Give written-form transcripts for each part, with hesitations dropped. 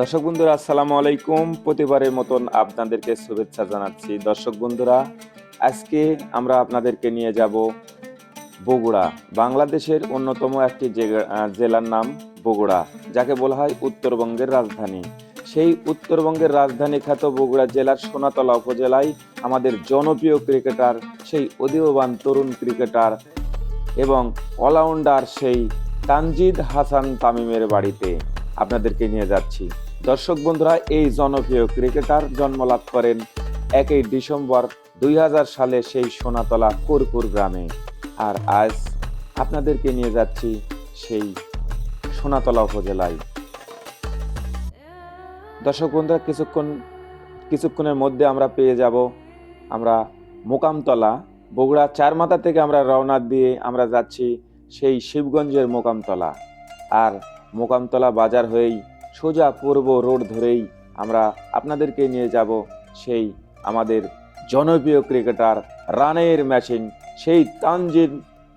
দর্শক বন্ধুরা আসসালামু আলাইকুম। প্রতিবারের মতন আপনাদেরকে শুভেচ্ছা জানাচ্ছি। দর্শক বন্ধুরা, আজকে আমরা আপনাদেরকে নিয়ে যাব বগুড়া। বাংলাদেশের অন্যতম একটি জেলার নাম বগুড়া, যাকে বলা হয় উত্তরবঙ্গের রাজধানী। সেই উত্তরবঙ্গের রাজধানী খ্যাত বগুড়া জেলার সোনাতলা উপজেলায় আমাদের জনপ্রিয় ক্রিকেটার, সেই উদীয়মান তরুণ ক্রিকেটার এবং অলরাউন্ডার সেই তানজিদ হাসান তামিমের বাড়িতে আপনাদেরকে নিয়ে যাচ্ছি। দর্শক বন্ধুরা, এই জনপ্রিয় ক্রিকেটার জন্মলাভ করেন 1 ডিসেম্বর 2000 সালে সেই সোনাতলা কোরপুর গ্রামে। আর আজ আপনাদেরকে নিয়ে যাচ্ছি সেই সোনাতলা উপজেলায়। দর্শক বন্ধুরা, কিছুক্ষণের মধ্যে আমরা পেয়ে যাব আমরা মোকামতলা। বগুড়া চারমাথা থেকে আমরা রওনা দিয়ে আমরা যাচ্ছি সেই শিবগঞ্জের মোকামতলা। আর মোকামতলা বাজার হয়েই সোজা পূর্ব রোড ধরেই আমরা আপনাদেরকে নিয়ে যাব সেই আমাদের জনপ্রিয় ক্রিকেটার, রানের মেশিন, সেই তানজিদ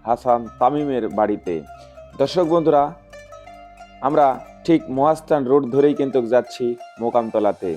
হাসান তামিমের বাড়িতে। দর্শক বন্ধুরা, আমরা ঠিক মহাস্থান রোড ধরেই কিন্তু যাচ্ছি মোকামতলাতে।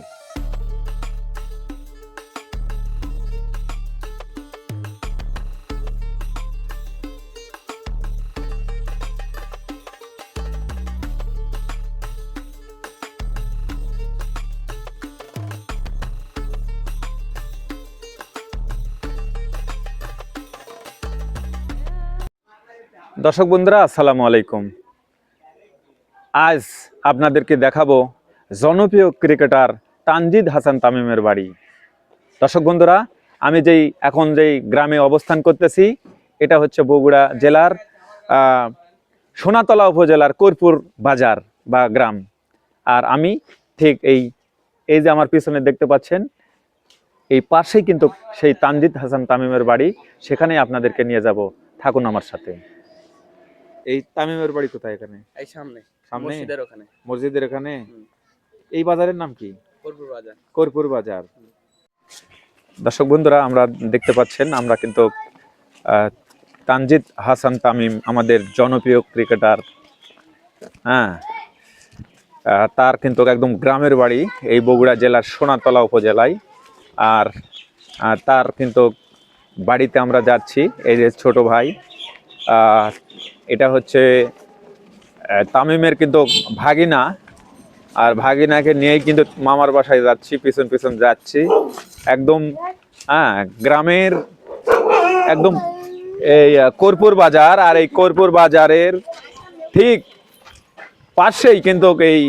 দর্শক বন্ধুরা আসসালামু আলাইকুম। আজ আপনাদেরকে দেখাবো জনপ্রিয় ক্রিকেটার তানজিদ হাসান তামিমের বাড়ি। দর্শক বন্ধুরা, আমি এখন যেই গ্রামে অবস্থান করতেছি, এটা হচ্ছে বগুড়া জেলার সোনাতলা উপজেলার কোরপুর বাজার বা গ্রাম। আর আমি ঠিক এই যে আমার পিছনে দেখতে পাচ্ছেন, এই পাশেই কিন্তু সেই তানজিদ হাসান তামিমের বাড়ি। সেখানেই আপনাদেরকে নিয়ে যাব, থাকুন আমার সাথে। এই তামিমের বাড়ি কোথায়? এখানে এই সামনে সামনে মসজিদের ওখানে। এই বাজারের নাম কি? কোরপুর বাজার। দর্শক বন্ধুরা, আমরা দেখতে পাচ্ছেন, আমরা কিন্তু তানজিদ হাসান তামিম আমাদের জনপ্রিয় ক্রিকেটার, হ্যাঁ, তার কিন্তু একদম গ্রামের বাড়ি এই বগুড়া জেলার সোনাতলা উপজেলায়। আর তার কিন্তু বাড়িতে আমরা যাচ্ছি। এই যে ছোট ভাই, এটা হচ্ছে তামিমের কিন্তু ভাগিনা। আর ভাগিনাকে নিয়েই কিন্তু মামার বাসায় যাচ্ছি, পিছন পিছন যাচ্ছি একদম। গ্রামের একদম এই কোরপুর বাজার। আর এই কোরপুর বাজারের ঠিক পাশেই কিন্তু এই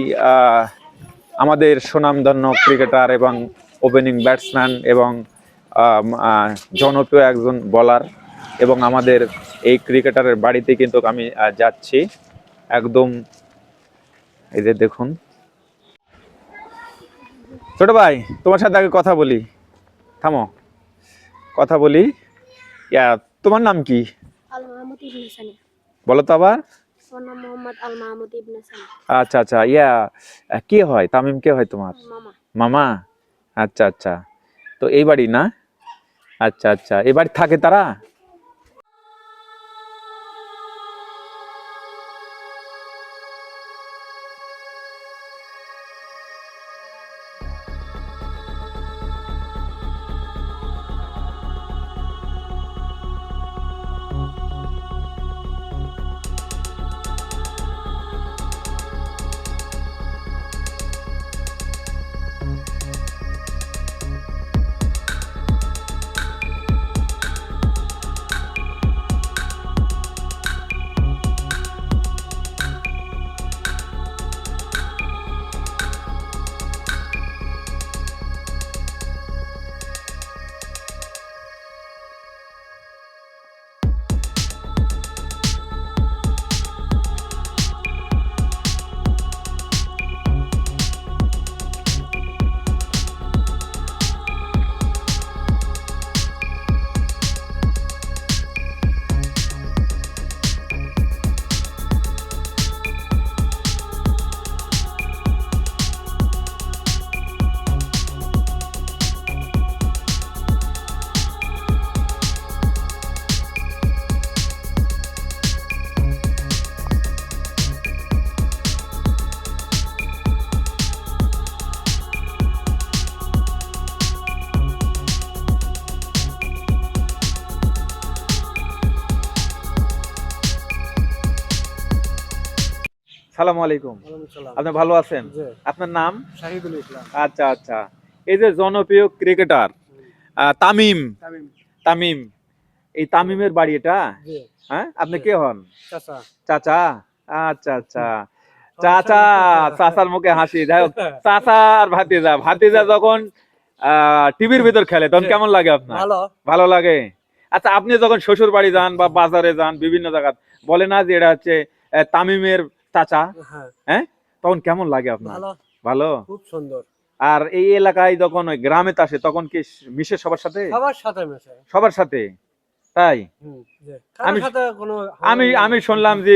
আমাদের সুনামধন্য ক্রিকেটার এবং ওপেনিং ব্যাটসম্যান এবং জনপ্রিয় একজন বোলার এবং আমাদের এই ক্রিকেটারের বাড়িতে কিন্তু আমি যাচ্ছি একদম। এই যে দেখুন, ছোট ভাই, তোমার সাথে আগে কথা বলি, থামো, কথা বলি। তোমার নাম কি? বলো তো আবার। আচ্ছা আচ্ছা, কে হয় তামিম? কে হয় তোমার? মামা। আচ্ছা আচ্ছা, তো এই বাড়ি না? আচ্ছা আচ্ছা, এই বাড়ি থাকে তারা? সালামু আলাইকুম। আপনি ভালো আছেন? জি। আপনার নাম? শাহিদুল ইসলাম। আচ্ছা আচ্ছা। এই যে জনপ্রিয় ক্রিকেটার তামিম, তামিম। তামিম, এই তামিমের বাড়ি এটা? জি। হ্যাঁ, আপনি জি। কে হন? চাচা। চাচা? আচ্ছা আচ্ছা। হুম। চাচা, চাচার মুখে হাসি। যাই হোক, চাচা আর ভাতিজা, ভাতিজা যখন টিভির ভিতর খেলে তখন জি। কেমন লাগে আপনার? ভালো। ভালো লাগে। আচ্ছা, আপনি যখন শ্বশুর বাড়ি যান বা বাজারে যান বিভিন্ন জায়গা, বলে না যে এটা হচ্ছে তামিমের চাচা, হ্যাঁ। হ্যাঁ, তখন কেমন লাগে আপনার? ভালো। ভালো। খুব সুন্দর। আর এই এলাকায় যখন ওই গ্রামে আসে তখন কি মিশে সবার সাথে? সবার সাথে মেশে। সবার সাথে, তাই? জি। কারোর আমি সাথে কোনো আমি আমি শুনলাম যে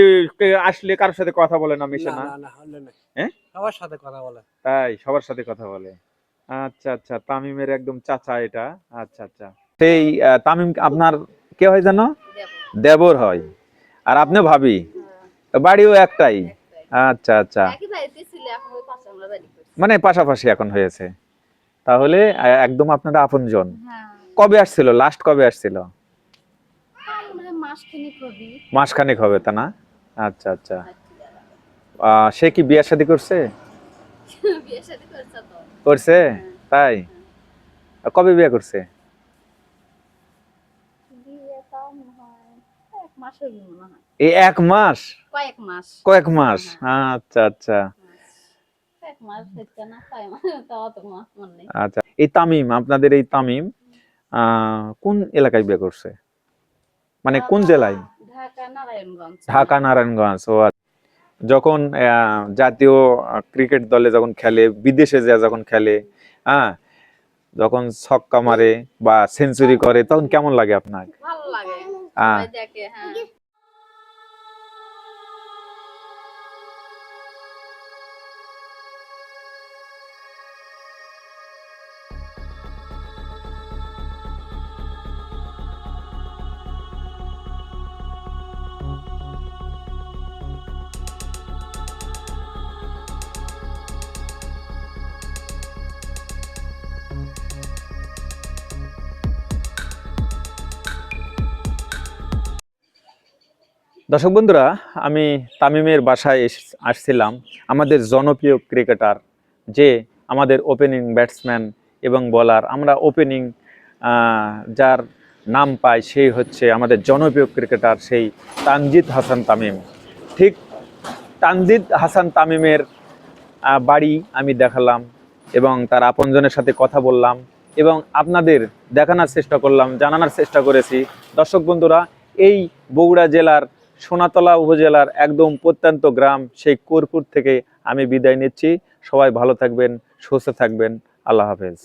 আসলে কারোর সাথে কথা বলে না, মিশে না না। না না হলে না। হ্যাঁ, সবার সাথে কথা বলে। তাই সবার সাথে কথা বলে। আচ্ছা আচ্ছা, তামিমের একদম চাচা এটা। আচ্ছা আচ্ছা। সেই তামিম আপনার কে হয় জানো? দেবর হয়। আর আপনি ভাবি, বাড়িও একটাই। আচ্ছা আচ্ছা, মানে পাশাপাশি এখন হয়েছে। তাহলে একদম আপনারা আপনজন। কবে আসছিল, লাস্ট কবে আসছিল? মাসখানেক হবে, তা না? আচ্ছা আচ্ছা। সে কি বিয়ে শাদী করছে? করছে, তাই? কবে বিয়ে করছে? এই 1 মাস? কয়েক মাস। আচ্ছা আচ্ছা আচ্ছা। এই তামিম, আপনাদের এই তামিম কোন এলাকায় বিয়ে করছে, মানে কোন জেলায়? ঢাকা নারায়ণগঞ্জ। ও আচ্ছা। যখন জাতীয় ক্রিকেট দলে যখন খেলে, বিদেশে যখন খেলে, হ্যাঁ, যখন ছক্কা মারে বা সেঞ্চুরি করে তখন কেমন লাগে আপনার? ভালো লাগে, হ্যাঁ। সবাই দেখে, হ্যাঁ। দর্শক বন্ধুরা, আমি তামিমের বাসায় আসছিলাম। আমাদের জনপ্রিয় ক্রিকেটার, যে আমাদের ওপেনিং ব্যাটসম্যান এবং বলার, আমরা ওপেনিং যার নাম পাই সেই হচ্ছে আমাদের জনপ্রিয় ক্রিকেটার, সেই তানজিদ হাসান তামিম। ঠিক তানজিদ হাসান তামিমের বাড়ি আমি দেখালাম এবং তার আপনজনের সাথে কথা বললাম এবং আপনাদের দেখানোর চেষ্টা করলাম, জানানোর চেষ্টা করেছি। দর্শক বন্ধুরা, এই বগুড়া জেলার সোনাতলা উপজেলার একদম প্রত্যন্ত গ্রাম সেই কোরপুর থেকে আমি বিদায় নিচ্ছি। সবাই ভালো থাকবেন, সুস্থ থাকবেন। আল্লাহ হাফেজ।